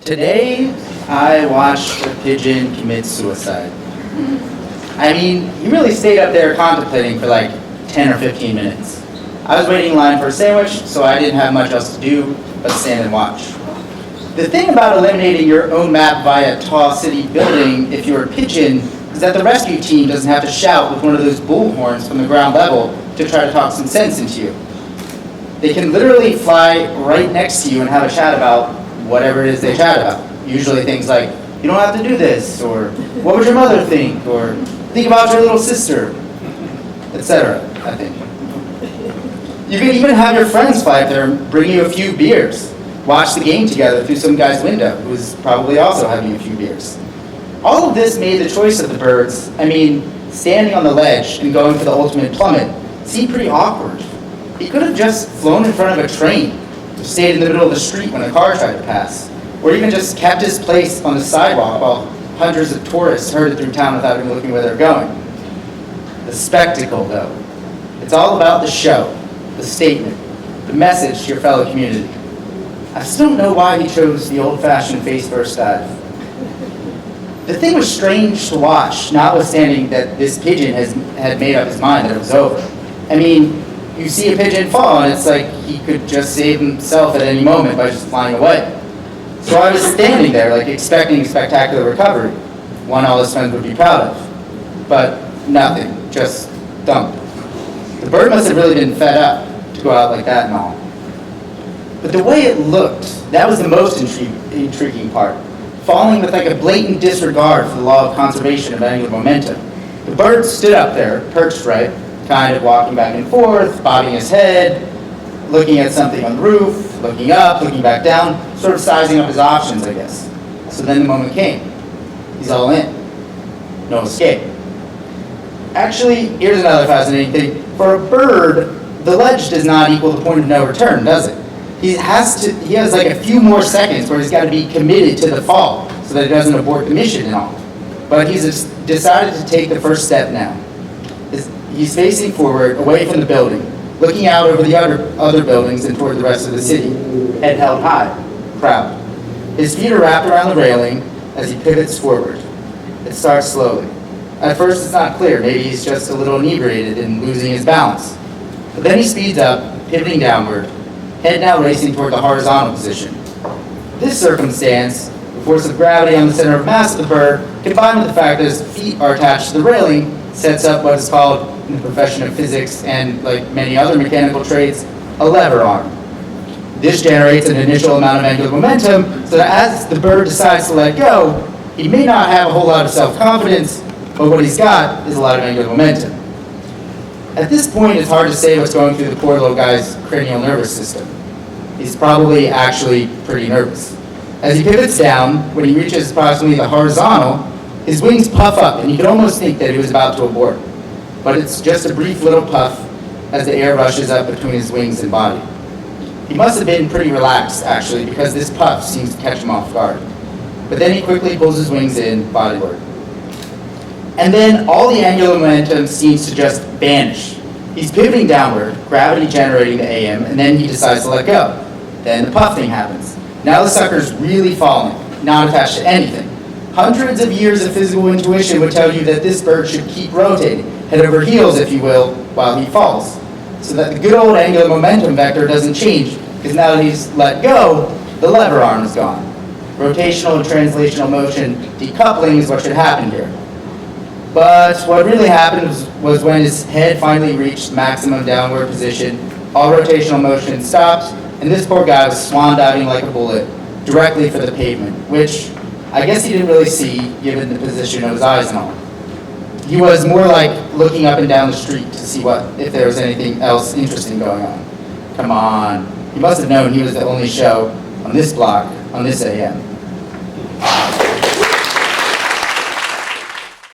Today, I watched a pigeon commit suicide. I mean, he really stayed up there contemplating for like 10 or 15 minutes. I was waiting in line for a sandwich, so I didn't have much else to do but stand and watch. The thing about eliminating your own map via a tall city building if you're a pigeon is that the rescue team doesn't have to shout with one of those bullhorns from the ground level to try to talk some sense into you. They can literally fly right next to you and have a chat about whatever it is they chat about. Usually things like, you don't have to do this, or what would your mother think, or think about your little sister, etc., I think. You can even have your friends fly up there and bring you a few beers. Watch the game together through some guy's window who's probably also having a few beers. All of this made the choice of the birds, standing on the ledge and going for the ultimate plummet, seemed pretty awkward. He could have just flown in front of a train, or stayed in the middle of the street when a car tried to pass, or even just kept his place on the sidewalk while hundreds of tourists herded through town without even looking where they're going. The spectacle, though. It's all about the show, the statement, the message to your fellow community. I still don't know why he chose the old-fashioned face-first dive. The thing was strange to watch, notwithstanding that this pigeon had made up his mind that it was over. You see a pigeon fall, and it's like he could just save himself at any moment by just flying away. So I was standing there, expecting a spectacular recovery, one all his friends would be proud of. But nothing, just dump. The bird must have really been fed up to go out like that and all. But the way it looked, that was the most intriguing part. Falling with a blatant disregard for the law of conservation of angular momentum. The bird stood up there, perched right, kind of walking back and forth, bobbing his head, looking at something on the roof, looking up, looking back down, sort of sizing up his options, I guess. So then the moment came. He's all in. No escape. Actually, here's another fascinating thing. For a bird, the ledge does not equal the point of no return, does it? He has a few more seconds where he's got to be committed to the fall so that he doesn't abort the mission and all. But he's decided to take the first step now. He's facing forward, away from the building, looking out over the other buildings and toward the rest of the city, head held high, proud. His feet are wrapped around the railing as he pivots forward. It starts slowly. At first it's not clear, maybe he's just a little inebriated and losing his balance. But then he speeds up, pivoting downward, head now racing toward the horizontal position. This circumstance, the force of gravity on the center of mass of the bird, combined with the fact that his feet are attached to the railing, sets up what is called, in the profession of physics and like many other mechanical trades, a lever arm. This generates an initial amount of angular momentum so that as the bird decides to let go, he may not have a whole lot of self-confidence, but what he's got is a lot of angular momentum. At this point, it's hard to say what's going through the poor little guy's cranial nervous system. He's probably actually pretty nervous. As he pivots down, when he reaches approximately the horizontal, his wings puff up, and you could almost think that he was about to abort. But it's just a brief little puff as the air rushes up between his wings and body. He must have been pretty relaxed, actually, because this puff seems to catch him off guard. But then he quickly pulls his wings in, bodyward. And then all the angular momentum seems to just vanish. He's pivoting downward, gravity generating the AM, and then he decides to let go. Then the puff thing happens. Now the sucker's really falling, not attached to anything. Hundreds of years of physical intuition would tell you that this bird should keep rotating, head over heels, if you will, while he falls. So that the good old angular momentum vector doesn't change, because now that he's let go, the lever arm is gone. Rotational and translational motion decoupling is what should happen here. But what really happened was when his head finally reached maximum downward position, all rotational motion stopped, and this poor guy was swan diving like a bullet, directly for the pavement, which I guess he didn't really see, given the position of his eyes and all. He was more like looking up and down the street to see if there was anything else interesting going on. Come on. He must have known he was the only show on this block on this AM.